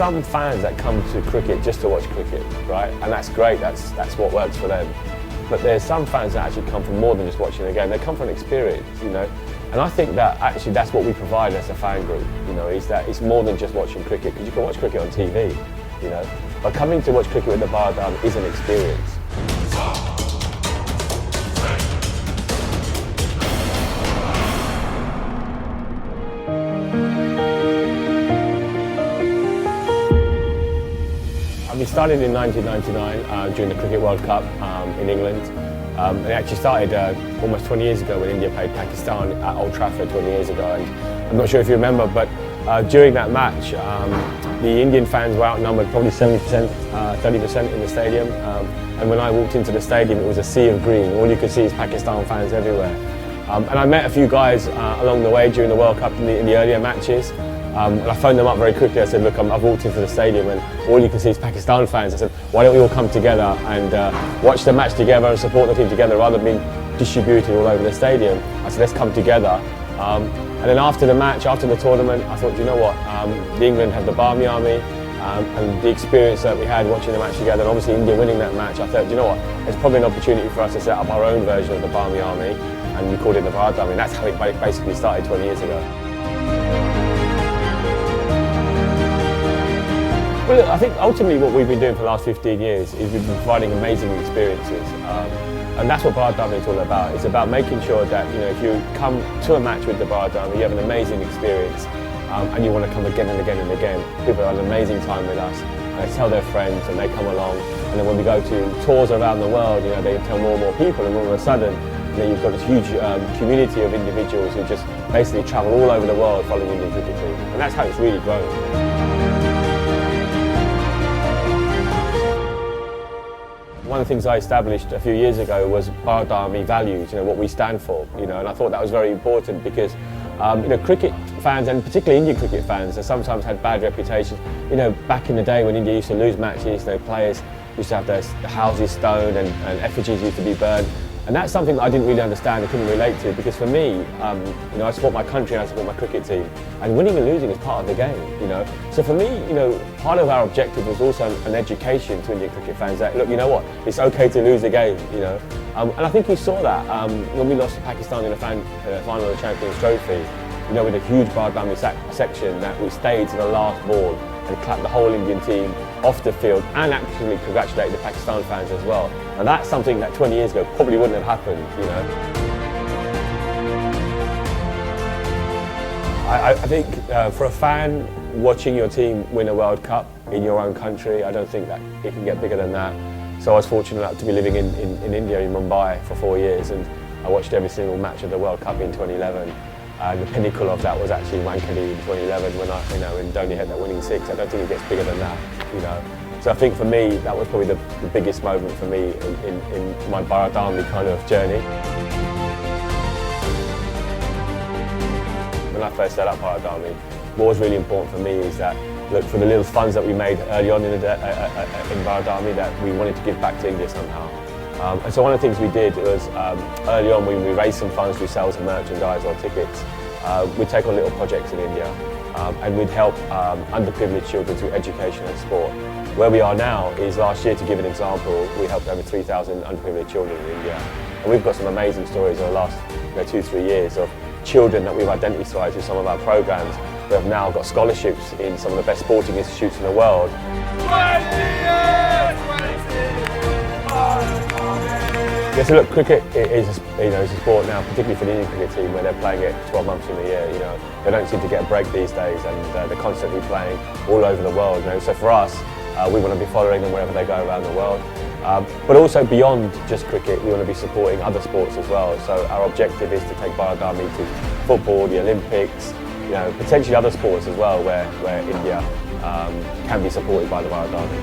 some fans that come to cricket just to watch cricket, right? And that's great, that's what works for them. But there's some fans that actually come for more than just watching a game. They come for an experience, you know. And I think that actually that's what we provide as a fan group, you know, is that it's more than just watching cricket, because you can watch cricket on TV, you know. But coming to watch cricket with the Bharat Army is an experience. We started in 1999 during the Cricket World Cup in England. It actually started almost 20 years ago when India played Pakistan at Old Trafford 20 years ago. And I'm not sure if you remember, but during that match, the Indian fans were outnumbered probably 70%, 30% in the stadium. And when I walked into the stadium, it was a sea of green. All you could see is Pakistan fans everywhere. And I met a few guys along the way during the World Cup in the earlier matches. And I phoned them up very quickly. I said, look, I've walked into the stadium and all you can see is Pakistan fans. I said, why don't we all come together and watch the match together and support the team together rather than being distributed all over the stadium. I said, let's come together. And then after the match, after the tournament, I thought, you know what, the England have the Bharat Army and the experience that we had watching the match together, and obviously India winning that match, I thought, you know what, it's probably an opportunity for us to set up our own version of the Bharat Army, and we called it the Bharat Army, and that's how it basically started 20 years ago. Well, look, I think ultimately what we've been doing for the last 15 years is we've been providing amazing experiences. And that's what Bharat Army is all about. It's about making sure that, you know, if you come to a match with the Bharat Army, you have an amazing experience and you want to come again and again and again. People have an amazing time with us and they tell their friends and they come along. And then when we go to tours around the world, you know, they tell more and more people, and all of a sudden, you know, you've got this huge community of individuals who just basically travel all over the world following the Indian cricket team. And that's how it's really grown. One of the things I established a few years ago was Bharat Army values, you know, what we stand for, you know, and I thought that was very important because, you know, cricket fans, and particularly Indian cricket fans, have sometimes had bad reputations. You know, back in the day when India used to lose matches, their players used to have their houses stoned and effigies used to be burned. And that's something that I didn't really understand and couldn't relate to, because for me, you know, I support my country and I support my cricket team, and winning and losing is part of the game, you know. So for me, you know, part of our objective was also an education to Indian cricket fans that, look, you know what, it's okay to lose a game, you know. And I think we saw that when we lost to Pakistan in the final of the Champions Trophy, you know, with a huge Bharat Army section, that we stayed to the last ball and clapped the whole Indian team off the field and actually congratulated the Pakistan fans as well. And that's something that 20 years ago probably wouldn't have happened, you know. I think for a fan watching your team win a World Cup in your own country, I don't think that it can get bigger than that. So I was fortunate enough to be living in India, in Mumbai, for 4 years, and I watched every single match of the World Cup in 2011. And the pinnacle of that was actually Wankhede in 2011 when Dhoni had that winning six. I don't think it gets bigger than that, you know. So I think for me, that was probably the biggest moment for me in my Bharat Army kind of journey. When I first set up Bharat Army, what was really important for me is that, look, for the little funds that we made early on in Bharat Army, that we wanted to give back to India somehow. And so one of the things we did was, early on, we raised some funds through sales of merchandise or tickets. We'd take on little projects in India, and we'd help underprivileged children through education and sport. Where we are now is, last year, to give an example, we helped over 3,000 underprivileged children in India. And we've got some amazing stories over the last 2-3 years of children that we've identified through some of our programs who have now got scholarships in some of the best sporting institutes in the world. Yeah, so look, cricket is a sport now, particularly for the Indian cricket team, where they're playing it 12 months in the year. You know, they don't seem to get a break these days, and they're constantly playing all over the world. You know, so for us, we want to be following them wherever they go around the world. But also beyond just cricket, we want to be supporting other sports as well. So our objective is to take Bharat Army to football, the Olympics, you know, potentially other sports as well, where India can be supported by the Bharat Army.